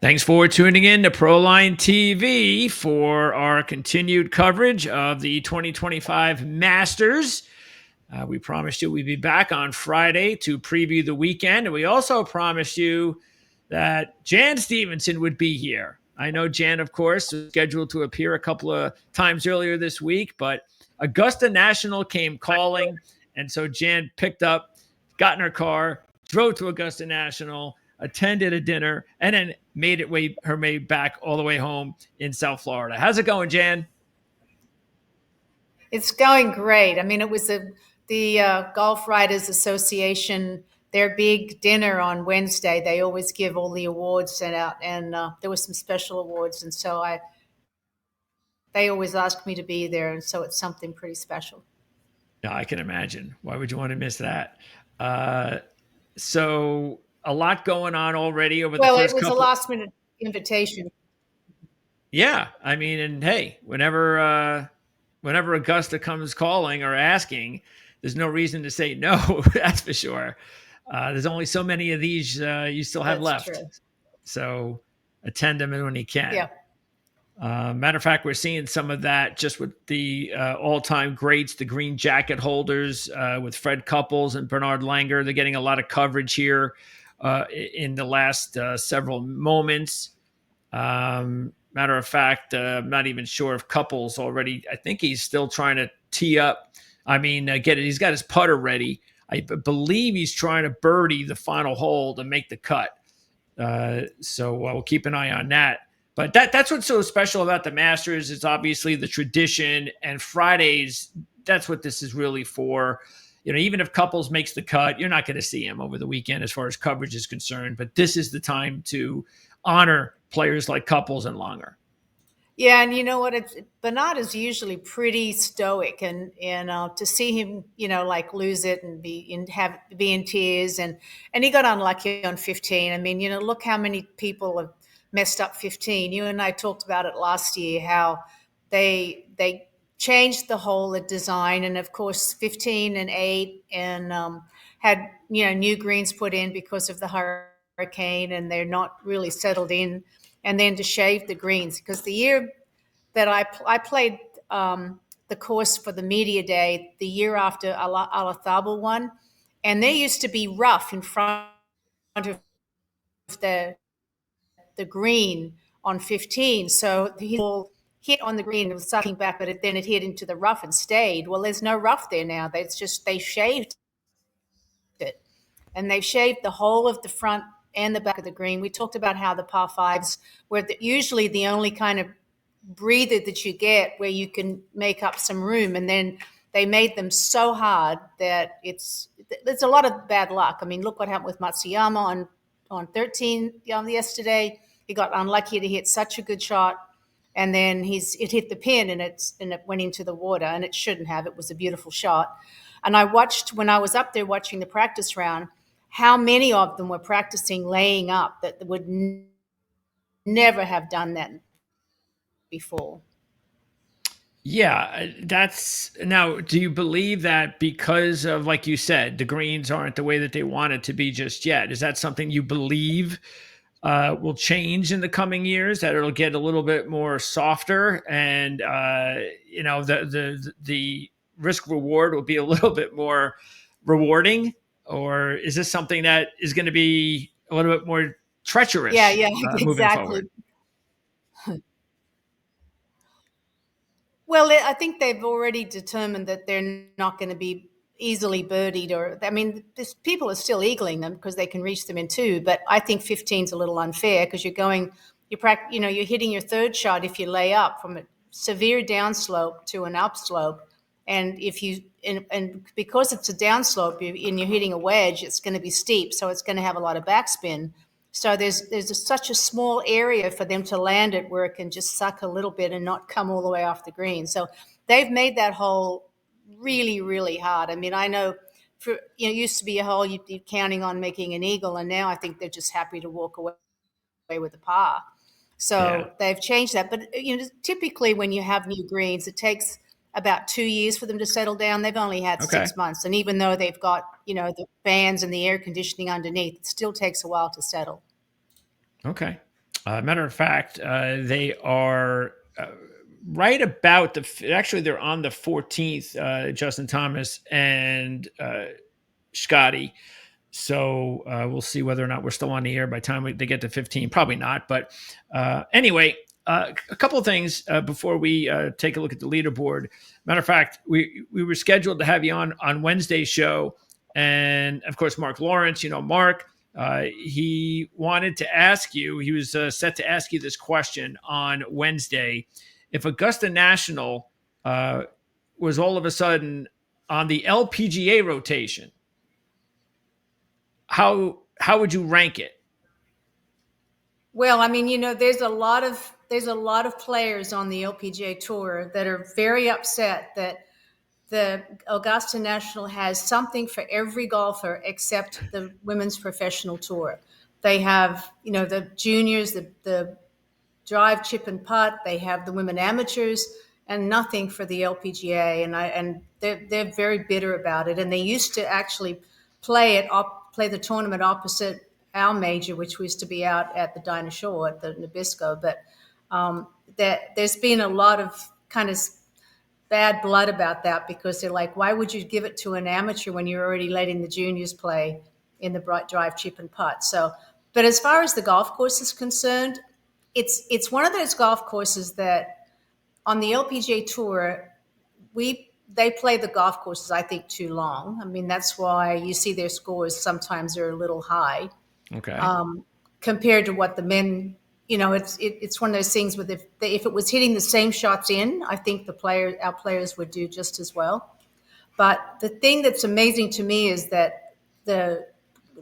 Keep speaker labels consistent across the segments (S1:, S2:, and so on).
S1: Thanks for tuning in to Proline TV for our continued coverage of the 2025 Masters. We promised you we'd be back on Friday to preview the weekend. And we also promised you that Jan Stephenson would be here. I know Jan, of course, was scheduled to appear a couple of times earlier this week, but Augusta National came calling. And so Jan picked up, got in her car, drove to Augusta National, attended a dinner, and then made her way back all the way home in South Florida. How's it going, Jan?
S2: It's going great. I mean, it was the Golf Writers Association, their big dinner on Wednesday. They always give all the awards sent out, and there were some special awards, and so they always ask me to be there, and so it's something pretty special.
S1: Yeah, I can imagine. Why would you want to miss that? So a lot going on already over the first couple.
S2: Well, it was a last-minute invitation.
S1: Yeah, I mean, and hey, whenever Augusta comes calling or asking, there's no reason to say no. That's for sure. There's only so many of these you still have left.
S2: True.
S1: So attend them when you can.
S2: Yeah.
S1: Matter of fact, we're seeing some of that just with the all-time greats, the green jacket holders with Fred Couples and Bernard Langer. They're getting a lot of coverage here in the last several moments. Matter of fact, I'm not even sure if Couples already. I think he's still trying to tee up. I mean, get it. He's got his putter ready. I believe he's trying to birdie the final hole to make the cut. So we'll keep an eye on that. But that's what's so special about the Masters. It's obviously the tradition, and Fridays, that's what this is really for. You know, even if Couples makes the cut, you're not going to see him over the weekend as far as coverage is concerned. But this is the time to honor players like Couples and Langer.
S2: Yeah, and you know what? Bernard is usually pretty stoic, and to see him, like lose it and be in tears, and he got unlucky on 15. I mean, look how many people have messed up 15. You and I talked about it last year, how they changed the whole design, and of course 15 and 8 and had new greens put in because of the hurricane, and they're not really settled in. And then to shave the greens, because the year that I played the course for the media day, the year after Alathaba won, and there used to be rough in front of the green on 15. So he hit on the green and was sucking back, but then it hit into the rough and stayed. Well, there's no rough there now. They shaved it, and they've shaved the whole of the front and the back of the green. We talked about how the par fives were usually the only kind of breather that you get where you can make up some room, and then they made them so hard that there's a lot of bad luck. I mean, look what happened with Matsuyama on 13 yesterday. He got unlucky to hit such a good shot, and then it hit the pin and it went into the water, and it shouldn't have. It was a beautiful shot. And I watched, when I was up there watching the practice round, how many of them were practicing laying up that would never have done that before.
S1: Yeah, now, do you believe that because of, like you said, the greens aren't the way that they want it to be just yet? Is that something you believe will change in the coming years, that it'll get a little bit more softer and, the risk reward will be a little bit more rewarding? Or is this something that is going to be a little bit more treacherous?
S2: Yeah,
S1: moving
S2: exactly.
S1: forward?
S2: Well, I think they've already determined that they're not going to be easily birdied, people are still eagling them because they can reach them in 2. But I think 15 is a little unfair because you're hitting your third shot if you lay up from a severe downslope to an upslope, and because it's a downslope and you're hitting a wedge, it's going to be steep, so it's going to have a lot of backspin. So there's such a small area for them to land it where it can just suck a little bit and not come all the way off the green. So they've made that hole really, really hard. I mean, I know it used to be a hole you'd be counting on making an eagle, and now I think they're just happy to walk away with a par. So They've changed that. But typically when you have new greens, it takes about 2 years for them to settle down. They've only had 6 months. And even though they've got, the fans and the air conditioning underneath, it still takes a while to settle.
S1: Okay. Matter of fact, they are right about actually, they're on the 14th, Justin Thomas and Scotty. So we'll see whether or not we're still on the air by the time they get to 15. Probably not. But anyway, a couple of things before we take a look at the leaderboard. Matter of fact, we were scheduled to have you on Wednesday's show. And of course, Mark Lawrence, Mark, he wanted to ask you, he was set to ask you this question on Wednesday. If Augusta National was all of a sudden on the LPGA rotation, how would you rank it?
S2: Well, I mean, there's a lot of players on the LPGA tour that are very upset that the Augusta National has something for every golfer except the women's professional tour. They have, the juniors, the drive, chip, and putt. They have the women amateurs, and nothing for the LPGA. And they're very bitter about it. And they used to actually play the tournament opposite our major, which was to be out at the Dinah Shore at the Nabisco. But there's been a lot of kind of bad blood about that, because they're like, why would you give it to an amateur when you're already letting the juniors play in the bright drive, chip, and putt? So, but as far as the golf course is concerned, it's one of those golf courses that on the LPGA tour, they play the golf courses, I think, too long. I mean, that's why you see their scores sometimes are a little high.
S1: Okay.
S2: Compared to what the men, it's one of those things with if it was hitting the same shots in, I think our players would do just as well. But the thing that's amazing to me is that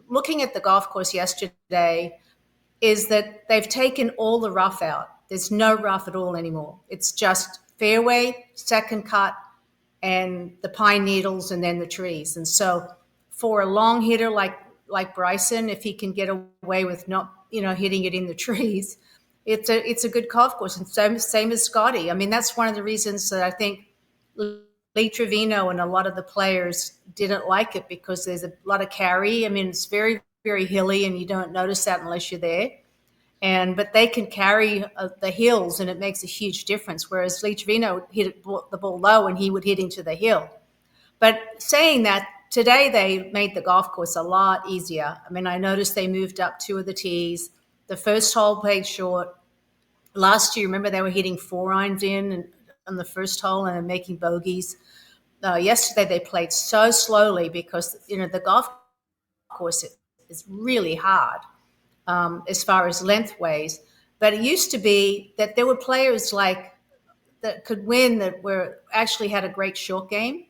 S2: looking at the golf course yesterday is that they've taken all the rough out. There's no rough at all anymore. It's just fairway, second cut, and the pine needles, and then the trees. And so for a long hitter like Bryson, if he can get away with not hitting it in the trees, it's a good golf course. And same as Scotty. I mean, that's one of the reasons that I think Lee Trevino and a lot of the players didn't like it, because there's a lot of carry. I mean, it's very, very hilly, and you don't notice that unless you're there. But they can carry the hills, and it makes a huge difference. Whereas Lee Trevino hit the ball low, and he would hit into the hill. But saying that, today they made the golf course a lot easier. I mean, I noticed they moved up 2 of the tees. The first hole played short. Last year, remember, they were hitting 4-irons on the first hole and making bogeys. Yesterday, they played so slowly because, the golf course is really hard as far as lengthways. But it used to be that there were players that could win that actually had a great short game.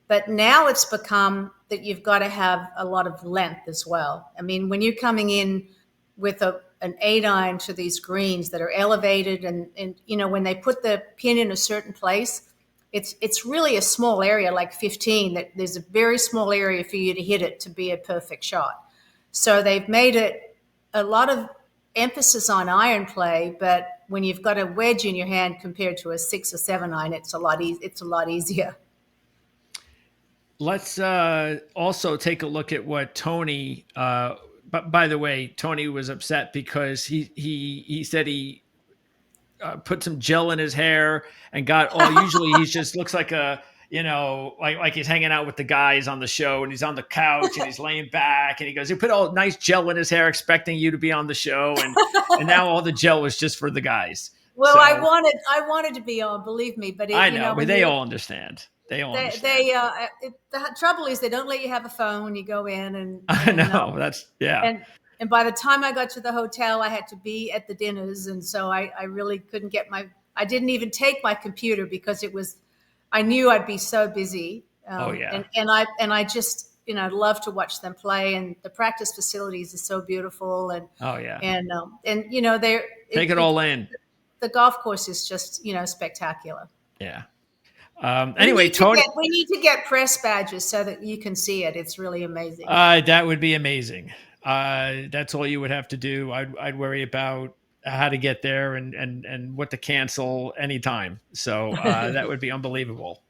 S2: But now it's become that you've got to have a lot of length as well. I mean, when you're coming in with an 8-iron to these greens that are elevated, and when they put the pin in a certain place, it's really a small area, like 15, that there's a very small area for you to hit it to be a perfect shot. So they've made it a lot of emphasis on iron play, but when you've got a wedge in your hand compared to a 6 or 7-iron, it's a lot easier.
S1: Let's also take a look at what Tony. But by the way, Tony was upset because he said he put some gel in his hair and got all. Usually, he just looks like like he's hanging out with the guys on the show, and he's on the couch and he's laying back, and he goes, he put all nice gel in his hair, expecting you to be on the show, and now all the gel was just for the guys.
S2: Well,
S1: so,
S2: I wanted to be on, believe me, but
S1: I know, but they all understand.
S2: The trouble is they don't let you have a phone when you go in, and
S1: I know that's
S2: And by the time I got to the hotel, I had to be at the dinners, and so I really couldn't get I didn't even take my computer because I knew I'd be so busy. And I just love to watch them play, and the practice facilities are so beautiful, and they're
S1: take it all in.
S2: The golf course is just spectacular.
S1: Yeah. Anyway,
S2: we need to get press badges so that you can see it. It's really amazing.
S1: That would be amazing. That's all you would have to do. I'd worry about how to get there and what to cancel anytime. So that would be unbelievable.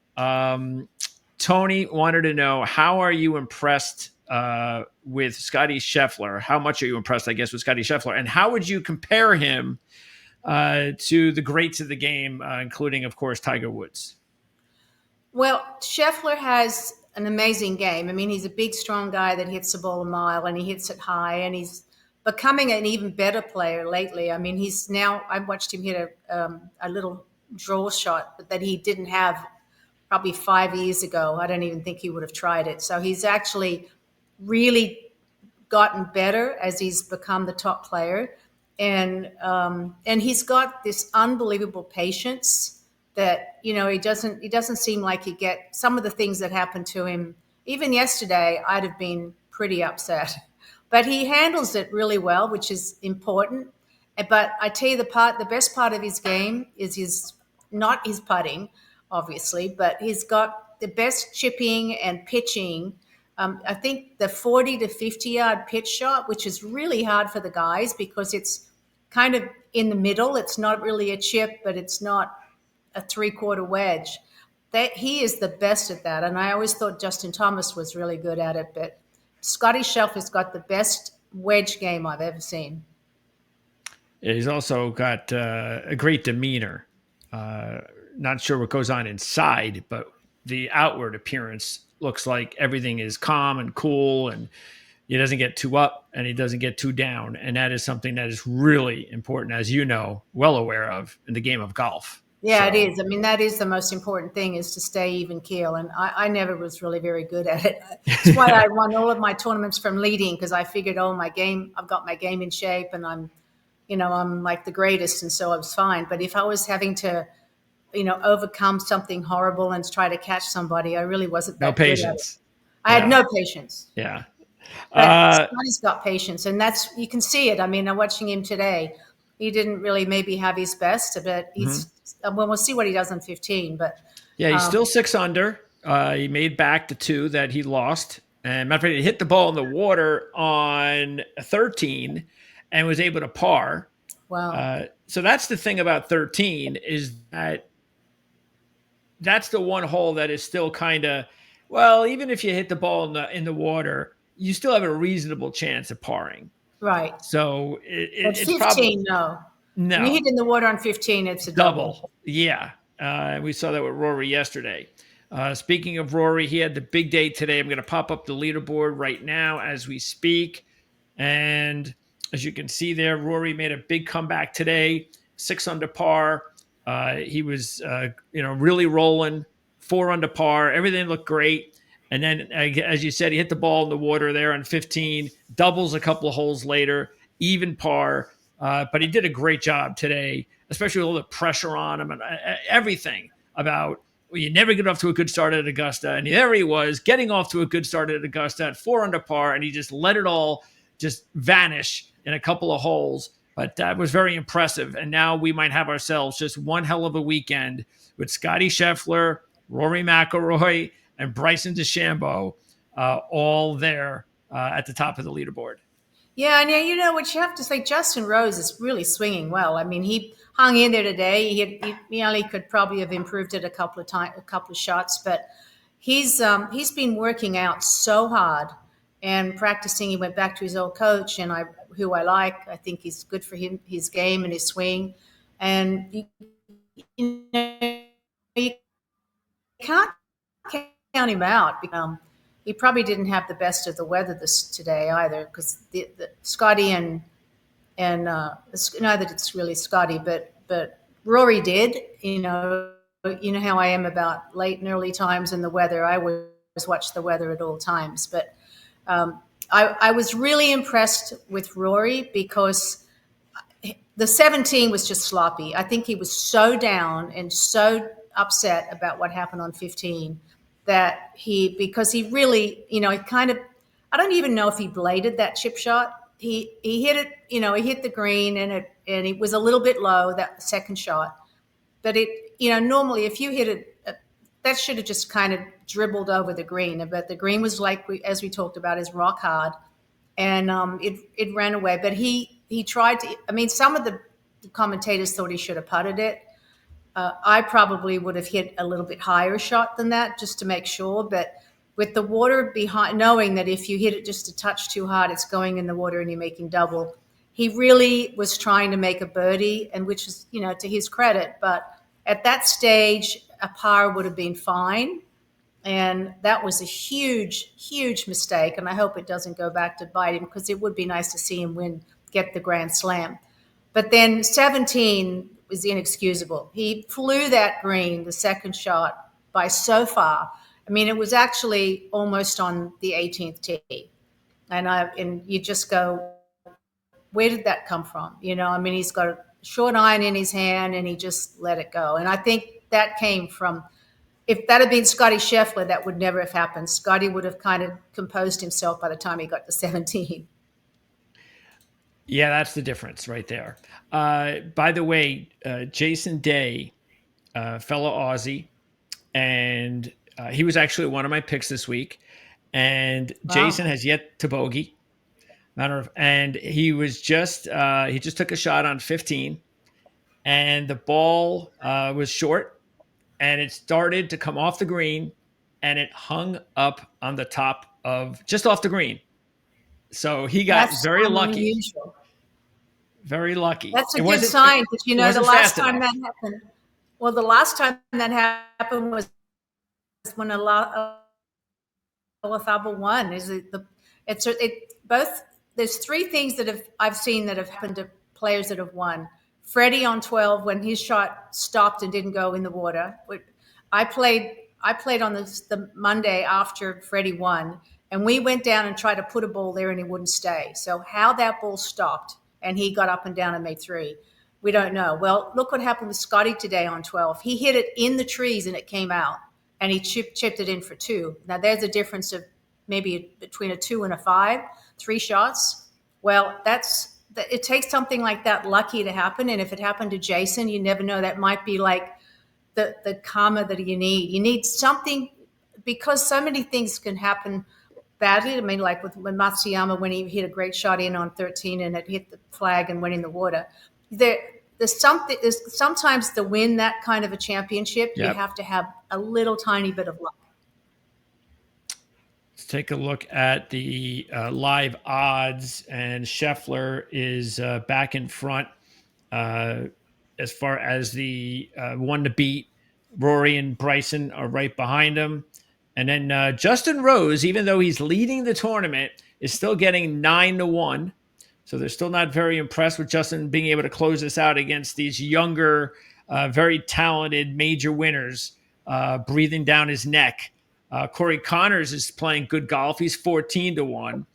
S1: Tony wanted to know, how are you impressed with Scotty Scheffler. How much are you impressed, I guess, with Scotty Scheffler? And how would you compare him to the greats of the game, including, of course, Tiger Woods?
S2: Well, Scheffler has an amazing game. I mean, he's a big, strong guy that hits the ball a mile and he hits it high, and he's becoming an even better player lately. I mean, he's now, I watched him hit a little draw shot that he didn't have probably 5 years ago. I don't even think he would have tried it. So he's actually really gotten better as he's become the top player, and he's got this unbelievable patience that he doesn't seem like he get some of the things that happened to him. Even yesterday, I'd have been pretty upset, but he handles it really well, which is important. But I tell you, the best part of his game is his not his putting, obviously, but he's got the best chipping and pitching. I think the 40 to 50-yard pitch shot, which is really hard for the guys because it's kind of in the middle. It's not really a chip, but it's not a three-quarter wedge. He is the best at that. And I always thought Justin Thomas was really good at it. But Scotty Scheffler's got the best wedge game I've ever seen.
S1: He's also got a great demeanor. Not sure what goes on inside, but the outward appearance looks like everything is calm and cool, and he doesn't get too up and he doesn't get too down. And that is something that is really important, as you know, well aware of in the game of golf.
S2: Yeah, it is. I mean, that is the most important thing, is to stay even keel. And I never was really very good at it. That's why I won all of my tournaments from leading, because I figured, I've got my game in shape and I'm like the greatest. And so I was fine. But if I was having to, overcome something horrible and try to catch somebody, I really wasn't that good at it. I had no patience.
S1: Yeah.
S2: But Scotty's got patience, and you can see it. I mean, I'm watching him today. He didn't really maybe have his best, but we'll see what he does on 15. But
S1: yeah, he's still 6 under. He made back the 2 that he lost. And matter of fact, he hit the ball in the water on 13 and was able to par.
S2: Wow.
S1: So that's the thing about 13, is that that's the one hole that is still kind of, well, even if you hit the ball in the water, you still have a reasonable chance of parring.
S2: Right.
S1: So it's
S2: 15,
S1: probably
S2: no.
S1: no.
S2: When you hit in the water on 15, it's a double.
S1: Yeah. We saw that with Rory yesterday. Speaking of Rory, he had the big day today. I'm going to pop up the leaderboard right now as we speak. And as you can see there, Rory made a big comeback today, 6 under par. He was, really rolling, 4 under par. Everything looked great. And then, as you said, he hit the ball in the water there on 15, doubles a couple of holes later, even par. But he did a great job today, especially with all the pressure on him and everything about, you never get off to a good start at Augusta. And there he was, getting off to a good start at Augusta at 4 under par, and he just let it all just vanish in a couple of holes. But that was very impressive. And now we might have ourselves just one hell of a weekend with Scotty Scheffler, Rory McIlroy, and Bryson DeChambeau all there at the top of the leaderboard.
S2: Yeah, and what you have to say, Justin Rose is really swinging well. I mean, he hung in there today. He could probably have improved it a couple of shots, but he's been working out so hard and practicing. He went back to his old coach, and who I like. I think he's good for his game and his swing. And you can't count him out. He probably didn't have the best of the weather today either, because the Scotty and not that it's really Scotty, but Rory did. You know how I am about late and early times and the weather. I always watch the weather at all times, but I was really impressed with Rory, because the 17 was just sloppy. I think he was so down and so upset about what happened on 15 that because he really, he kind of, I don't even know if he bladed that chip shot. He hit it, he hit the green, and it was a little bit low, that second shot. But normally if you hit it, that should have just kind of dribbled over the green. But the green was, as we talked about, is rock hard, and it ran away. But he tried to. I mean, some of the commentators thought he should have putted it. I probably would have hit a little bit higher shot than that, just to make sure. But with the water behind, knowing that if you hit it just a touch too hard, it's going in the water and you're making double. He really was trying to make a birdie, and which is, to his credit. But at that stage, a par would have been fine. And that was a huge, huge mistake. And I hope it doesn't go back to bite him, because it would be nice to see him get the Grand Slam. But then 17 was inexcusable. He flew that green, the second shot, by so far. I mean, it was actually almost on the 18th tee. And you just go, where did that come from? I mean, he's got a short iron in his hand and he just let it go. And I think that came from, if that had been Scotty Scheffler, that would never have happened. Scotty would have kind of composed himself by the time he got to 17.
S1: Yeah, that's the difference right there. By the way, Jason Day, fellow Aussie, and he was actually one of my picks this week. And
S2: Wow.
S1: Jason has yet to bogey. And he just took a shot on 15, and the ball was short, and it started to come off the green, and it hung up on the top of just off the green. So he got
S2: That's
S1: very lucky.
S2: unusual.
S1: Very lucky.
S2: That's a good sign, because the last time that happened. Well, the last time that happened was when Olazabal won. There's three things that I've seen that have happened to players that have won. Freddie on 12, when his shot stopped and didn't go in the water. I played on the Monday after Freddie won, and we went down and tried to put a ball there and he wouldn't stay. So how that ball stopped and he got up and down and made three, we don't know. Well, look what happened with Scotty today on 12. He hit it in the trees and it came out, and he chipped it in for two. Now there's a difference of maybe between a 2 and a 5, 3 shots. Well, it takes something like that lucky to happen. And if it happened to Jason, you never know. That might be like the karma that you need. You need something, because so many things can happen badly. I mean, like when Matsuyama, when he hit a great shot in on 13 and it hit the flag and went in the water. There's sometimes to win that kind of a championship,
S1: Yep.
S2: You have to have a little tiny bit of luck.
S1: Let's take a look at the live odds, and Scheffler is back in front as far as the one to beat. Rory and Bryson are right behind him. And then Justin Rose, even though he's leading the tournament, is still getting 9-1. So they're still not very impressed with Justin being able to close this out against these younger, very talented major winners breathing down his neck. Corey Connors is playing good golf. He's 14-1.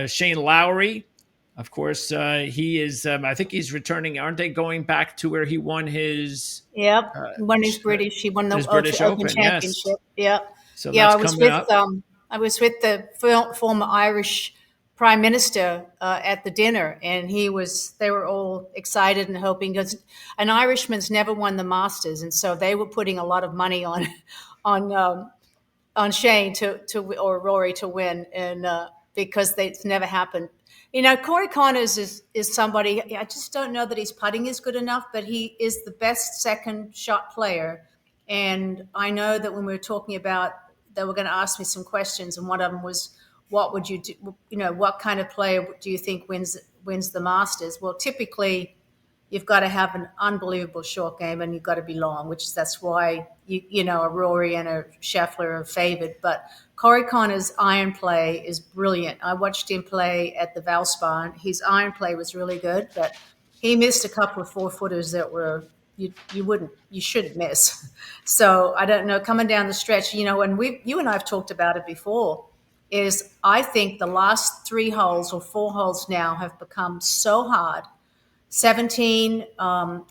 S1: Shane Lowry, of course, he is. I think he's returning. Aren't they going back to where he won his?
S2: Yep, won his British. He won the
S1: British
S2: Open Championship. Yes. Yep. So I was with up. I was with the former Irish Prime Minister at the dinner, and they were all excited and hoping, because an Irishman's never won the Masters, and so they were putting a lot of money on Shane or Rory to win, and because it's never happened. Corey Connors is somebody, I just don't know that his putting is good enough, but he is the best second shot player. And I know that when we were talking about, they were going to ask me some questions, and one of them was, what would you do? What kind of player do you think wins the Masters? Well, typically you've got to have an unbelievable short game, and you've got to be long, that's why a Rory and a Scheffler are favored. But Corey Connors' iron play is brilliant. I watched him play at the Valspar, and his iron play was really good, but he missed a couple of 4-footers that were you shouldn't miss. So I don't know, coming down the stretch, and you and I have talked about it before, is I think the last 3 holes or 4 holes now have become so hard. 17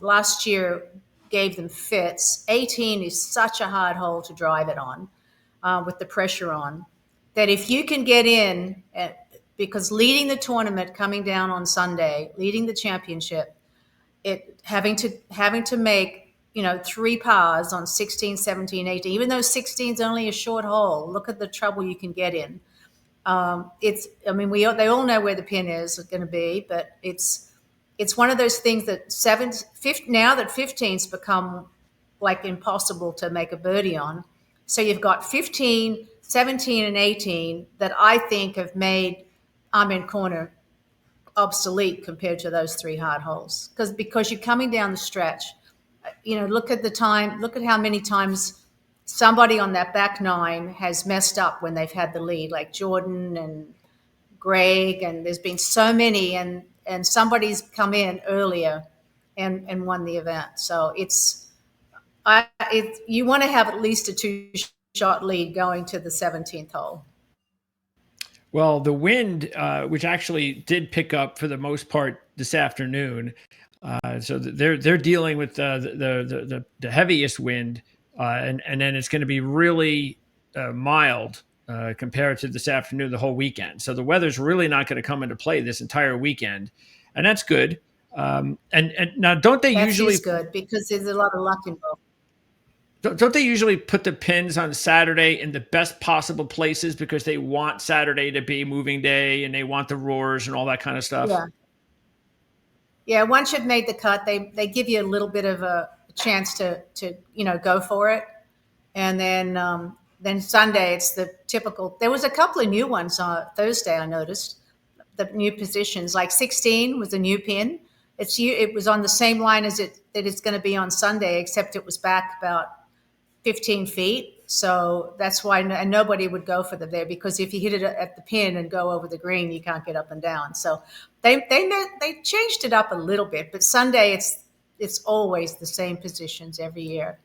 S2: last year gave them fits. 18 is such a hard hole to drive it on with the pressure on, that if you can get in, because leading the tournament, coming down on Sunday, leading the championship, having to make 3 pars on 16, 17, 18, even though 16 is only a short hole, look at the trouble you can get in. They all know where the pin is going to be, but it's one of those things that now that 15's become like impossible to make a birdie on. So you've got 15, 17 and 18 that I think have made Amen Corner obsolete compared to those three hard holes. Because you're coming down the stretch. Look at the time, look at how many times somebody on that back nine has messed up when they've had the lead, like Jordan and Greg, and there's been so many, and somebody's come in earlier and won the event. So you want to have at least a two-shot lead going to the 17th hole.
S1: Well, the wind, which actually did pick up for the most part this afternoon, so they're dealing with the heaviest wind, and then it's going to be really mild compared to this afternoon, the whole weekend. So the weather's really not going to come into play this entire weekend, and that's good. And now, don't they
S2: That
S1: usually
S2: is good because there's a lot of luck involved.
S1: don't they usually put the pins on Saturday in the best possible places because they want Saturday to be moving day and they want the roars and all that kind of stuff?
S2: Yeah. Yeah, once you've made the cut, they give you a little bit of a chance to go for it, and then Sunday it's the typical. There was a couple of new ones on Thursday. I noticed the new positions, like 16 was a new pin. It was on the same line as it's going to be on Sunday, except it was back about 15 feet. So that's why nobody would go for them there, because if you hit it at the pin and go over the green, you can't get up and down. So they changed it up a little bit, but Sunday it's always the same positions every year.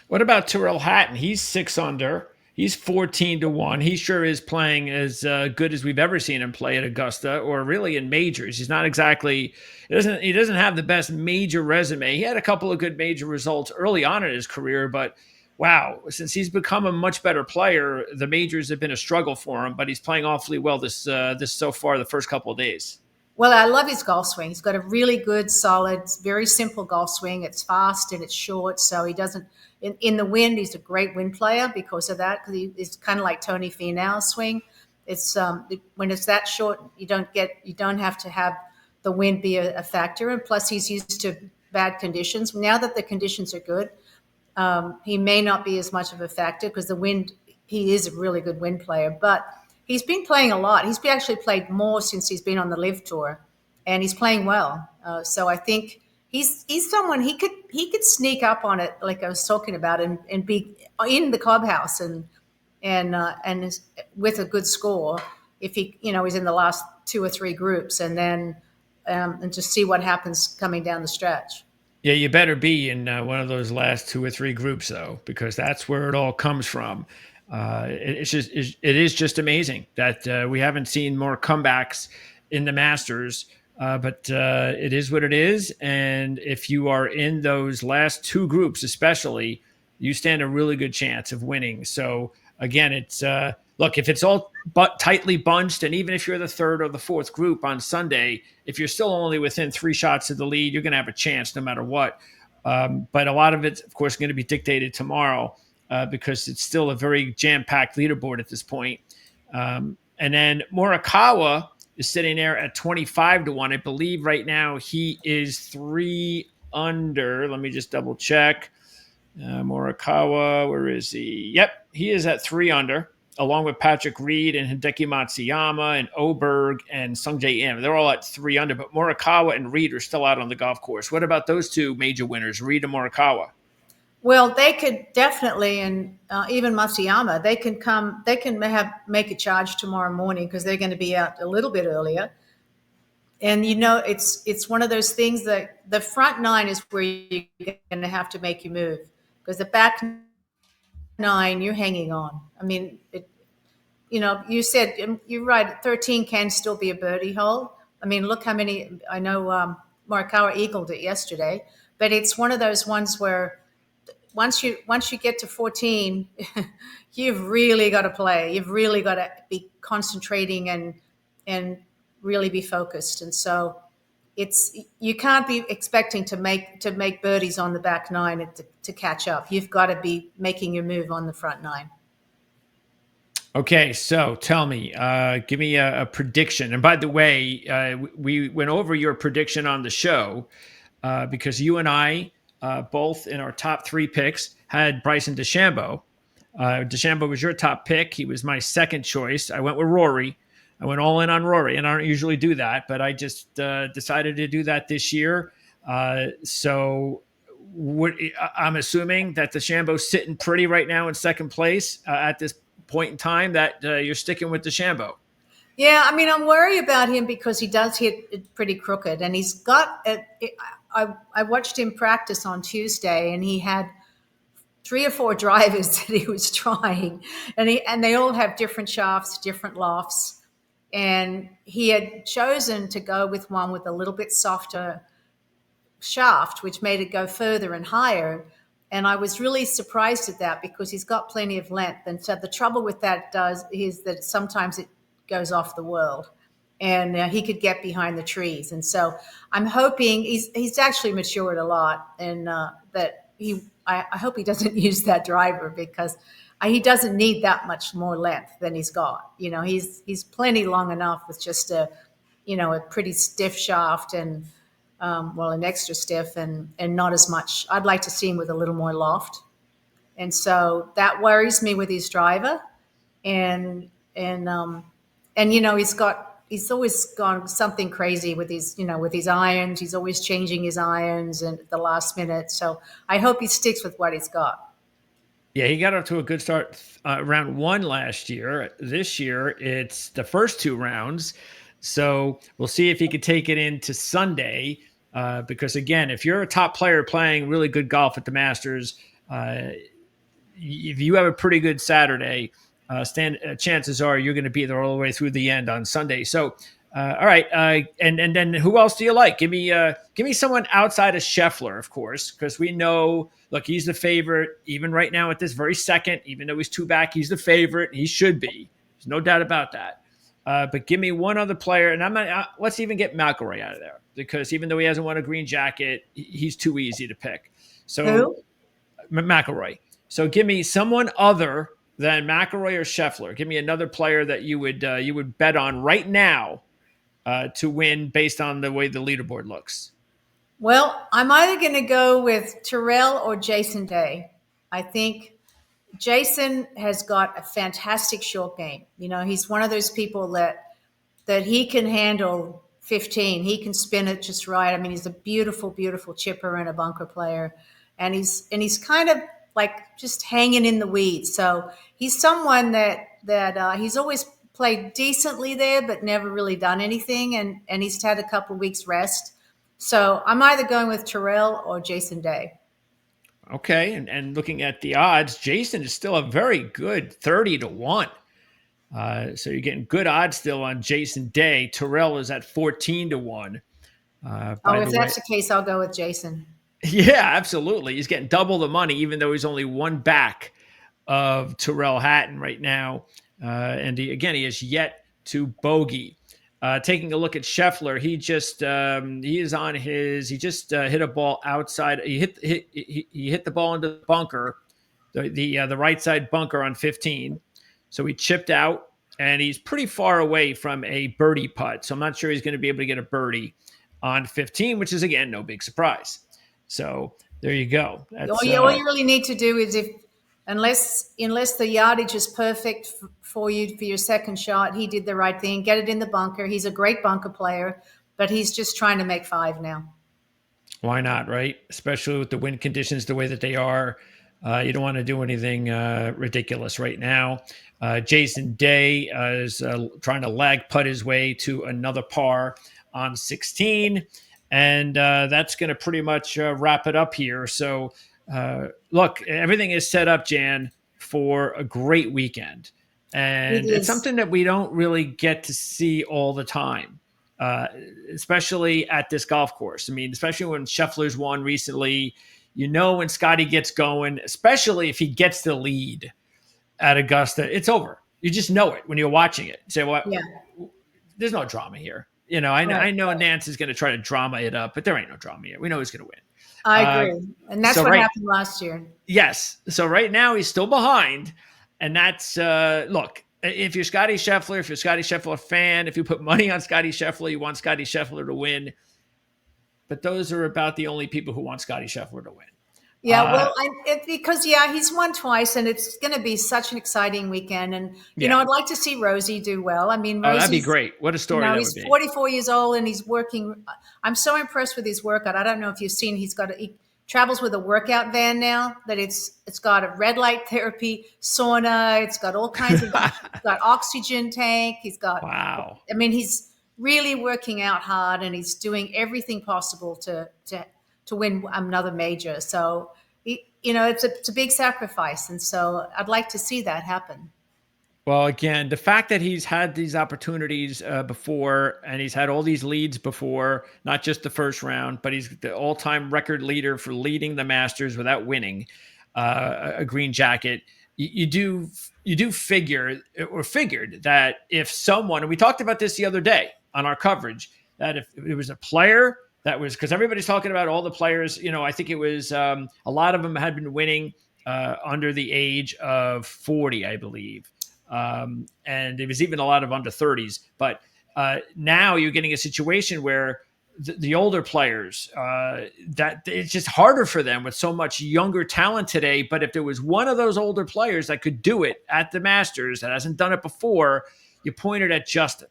S1: What about Tyrrell Hatton? He's 6 under. He's 14-1. He sure is playing as good as we've ever seen him play at Augusta, or really in majors. He's not exactly. He doesn't have the best major resume. He had a couple of good major results early on in his career, but wow, since he's become a much better player, the majors have been a struggle for him. But he's playing awfully well this so far, the first couple of days.
S2: Well, I love his golf swing. He's got a really good, solid, very simple golf swing. It's fast and it's short, so he doesn't. In the wind, he's a great wind player because of that. Because he's kind of like Tony Finau's swing. It's when it's that short, you don't have to have the wind be a factor. And plus, he's used to bad conditions. Now that the conditions are good, he may not be as much of a factor because the wind. He is a really good wind player, but he's been playing a lot. He's actually played more since he's been on the Live Tour, and he's playing well. So I think he's someone he could sneak up on it, like I was talking about, and be in the clubhouse and with a good score if he's in the last two or three groups, and then and just see what happens coming down the stretch.
S1: Yeah, you better be in one of those last two or three groups, though, because that's where it all comes from. It is just amazing that we haven't seen more comebacks in the Masters, but it is what it is. And if you are in those last two groups, especially, you stand a really good chance of winning. So again, it's look, if it's all but tightly bunched, and even if you're the third or the fourth group on Sunday, if you're still only within 3 shots of the lead, you're going to have a chance no matter what. But a lot of it's, of course, going to be dictated tomorrow because it's still a very jam-packed leaderboard at this point. And then Morikawa is sitting there at 25-1. I believe right now he is 3 under. Let me just double check. Morikawa, where is he? Yep, he is at 3 under, along with Patrick Reed and Hideki Matsuyama and Oberg and Sungjae Im. They're all at 3 under, but Morikawa and Reed are still out on the golf course. What about those two major winners, Reed and Morikawa?
S2: Well, they could definitely, and even Matsuyama, they can make a charge tomorrow morning because they're going to be out a little bit earlier. And it's one of those things that the front 9 is where you're going to have to make your move, because the back 9 you're hanging on. I mean, you said you're right. 13 can still be a birdie hole. I mean, look how many. I know Morikawa eagled it yesterday, but it's one of those ones where once you get to 14, you've really got to play. You've really got to be concentrating and really be focused. And so you can't be expecting to make birdies on the back 9 to catch up. You've got to be making your move on the front 9.
S1: Okay, so tell me, give me a prediction. And by the way, we went over your prediction on the show because you and I both in our top 3 picks had Bryson DeChambeau. DeChambeau was your top pick. He was my second choice. I went with Rory. I went all in on Rory, and I don't usually do that, but I just decided to do that this year. So I'm assuming that DeChambeau's sitting pretty right now in second place at this point in time, that you're sticking with DeChambeau.
S2: Yeah, I mean, I'm worried about him because he does hit it pretty crooked, and he's got. I watched him practice on Tuesday, and he had three or four drivers that he was trying, and they all have different shafts, different lofts, and he had chosen to go with one with a little bit softer shaft, which made it go further and higher. And I was really surprised at that because he's got plenty of length. And so the trouble with that is that sometimes it goes off the world, and he could get behind the trees. And so I'm hoping he's actually matured a lot, and that I hope he doesn't use that driver because he doesn't need that much more length than he's got. You know, he's plenty long enough with just a pretty stiff shaft and an extra stiff and not as much. I'd like to see him with a little more loft, and so that worries me with his driver. And he's always gone something crazy with his irons. He's always changing his irons and at the last minute. So I hope he sticks with what he's got.
S1: Yeah, he got off to a good start round one last year. This year, it's the first two rounds. So we'll see if he could take it into Sunday. Because, again, if you're a top player playing really good golf at the Masters, if you have a pretty good Saturday, chances are you're going to be there all the way through the end on Sunday. So, all right. And then who else do you like? Give me someone outside of Scheffler, of course, because we know, look, he's the favorite even right now at this very second. Even though he's two back, he's the favorite. He should be. There's no doubt about that. But give me one other player, and let's even get McIlroy out of there, because even though he hasn't won a green jacket, he's too easy to pick. So
S2: Who?
S1: McIlroy. So give me someone other than McIlroy or Scheffler. Give me another player that you would bet on right now to win based on the way the leaderboard looks.
S2: Well, I'm either going to go with Terrell or Jason Day. I think Jason has got a fantastic short game. You know, he's one of those people that he can handle 15. He can spin it just right. I mean, he's a beautiful, beautiful chipper and a bunker player, and he's kind of like just hanging in the weeds. So he's someone that he's always played decently there, but never really done anything, and he's had a couple of weeks rest. So I'm either going with Terrell or Jason Day.
S1: Okay, and looking at the odds, Jason is still a very good 30-1. So you're getting good odds still on Jason Day. Terrell is at 14-1.
S2: If that's the case, I'll go with Jason.
S1: Yeah, absolutely. He's getting double the money, even though he's only one back of Tyrrell Hatton right now. And he has yet to bogey. Taking a look at Scheffler, he just hit a ball outside. He hit the ball into the bunker, the right side bunker on 15. So he chipped out, and he's pretty far away from a birdie putt. So I'm not sure he's going to be able to get a birdie on 15, which is, again, no big surprise. So there you go.
S2: All you really need to do is unless the yardage is perfect for you for your second shot, he did the right thing. Get it in the bunker. He's a great bunker player, but he's just trying to make 5 now.
S1: Why not, right? Especially with the wind conditions the way that they are. You don't want to do anything ridiculous right now. Jason Day is trying to lag putt his way to another par on 16. And that's going to pretty much wrap it up here. So, look, everything is set up, Jan, for a great weekend. And it's something that we don't really get to see all the time, especially at this golf course. I mean, especially when Scheffler's won recently, when Scotty gets going, especially if he gets the lead at Augusta, it's over. You just know it when you're watching it. You say, well, there's no drama here. I know Nance is going to try to drama it up, but there ain't no drama here. We know he's going to win.
S2: I agree. And that's what happened last year.
S1: Yes. So right now he's still behind. And that's, look, if you're Scotty Scheffler, if you're a Scotty Scheffler fan, if you put money on Scotty Scheffler, you want Scotty Scheffler to win. But those are about the only people who want Scotty Scheffler to win.
S2: Yeah, well, because yeah, he's won twice, and it's going to be such an exciting weekend. And
S1: Yeah.
S2: I'd like to see Rosie do well. I mean,
S1: Oh, that'd be
S2: Rosie's,
S1: great. What a story that would
S2: he's
S1: be.
S2: 44 years old, and he's working. I'm so impressed with his workout. I don't know if you've seen. He travels with a workout van now. That it's got a red light therapy, sauna. It's got all kinds of. It's got oxygen tank. He's got.
S1: Wow.
S2: I mean, he's really working out hard, and he's doing everything possible to win another major. So, it's a big sacrifice, and so I'd like to see that happen.
S1: Well, again, the fact that he's had these opportunities before, and he's had all these leads before, not just the first round, but he's the all-time record leader for leading the Masters without winning a green jacket. You do figure or figured that if someone, and we talked about this the other day on our coverage, that if it was a player that was, because everybody's talking about all the players, I think it was a lot of them had been winning under the age of 40, I believe. And it was even a lot of under 30s. But now you're getting a situation where the older players, that it's just harder for them with so much younger talent today. But if there was one of those older players that could do it at the Masters that hasn't done it before, you pointed at Justin.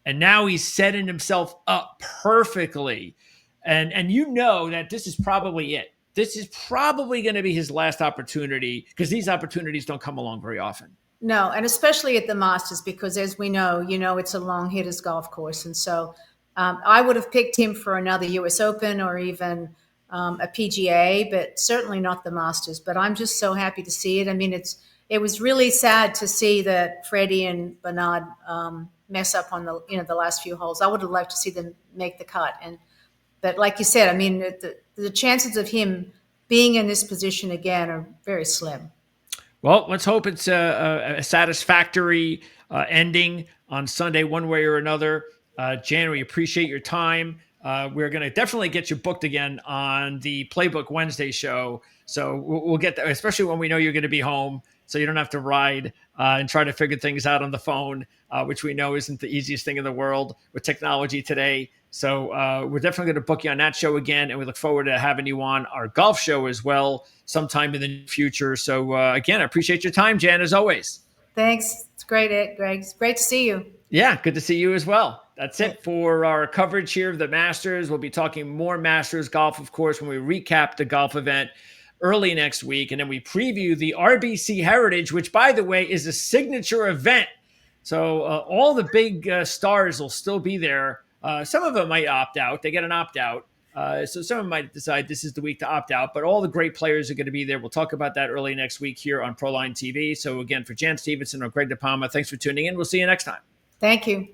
S1: And now he's setting himself up perfectly. And that this is probably it. This is probably going to be his last opportunity, because these opportunities don't come along very often.
S2: No, and especially at the Masters, because as we know, it's a long hitters golf course, and so I would have picked him for another U.S. Open or even a PGA, but certainly not the Masters. But I'm just so happy to see it. I mean, it was really sad to see that Freddie and Bernard mess up on the last few holes. I would have liked to see them make the cut, but like you said, I mean, the chances of him being in this position again are very slim.
S1: Well, let's hope it's a satisfactory ending on Sunday, one way or another. Jan, we appreciate your time. We're going to definitely get you booked again on the Playbook Wednesday show. So we'll get that, especially when we know you're going to be home, so you don't have to ride and try to figure things out on the phone, which we know isn't the easiest thing in the world with technology today. So we're definitely going to book you on that show again, and we look forward to having you on our golf show as well sometime in the future. So again, I appreciate your time, Jan, as always.
S2: Thanks. It's great, Greg. It's great to see you.
S1: Yeah, good to see you as well. That's it for our coverage here of the Masters. We'll be talking more Masters golf, of course, when we recap the golf event early next week. And then we preview the RBC Heritage, which, by the way, is a signature event. So all the big stars will still be there. Some of them might opt out. They get an opt out. So some of them might decide this is the week to opt out, but all the great players are going to be there. We'll talk about that early next week here on Proline TV. So again, for Jan Stephenson or Greg DePalma, thanks for tuning in. We'll see you next time.
S2: Thank you.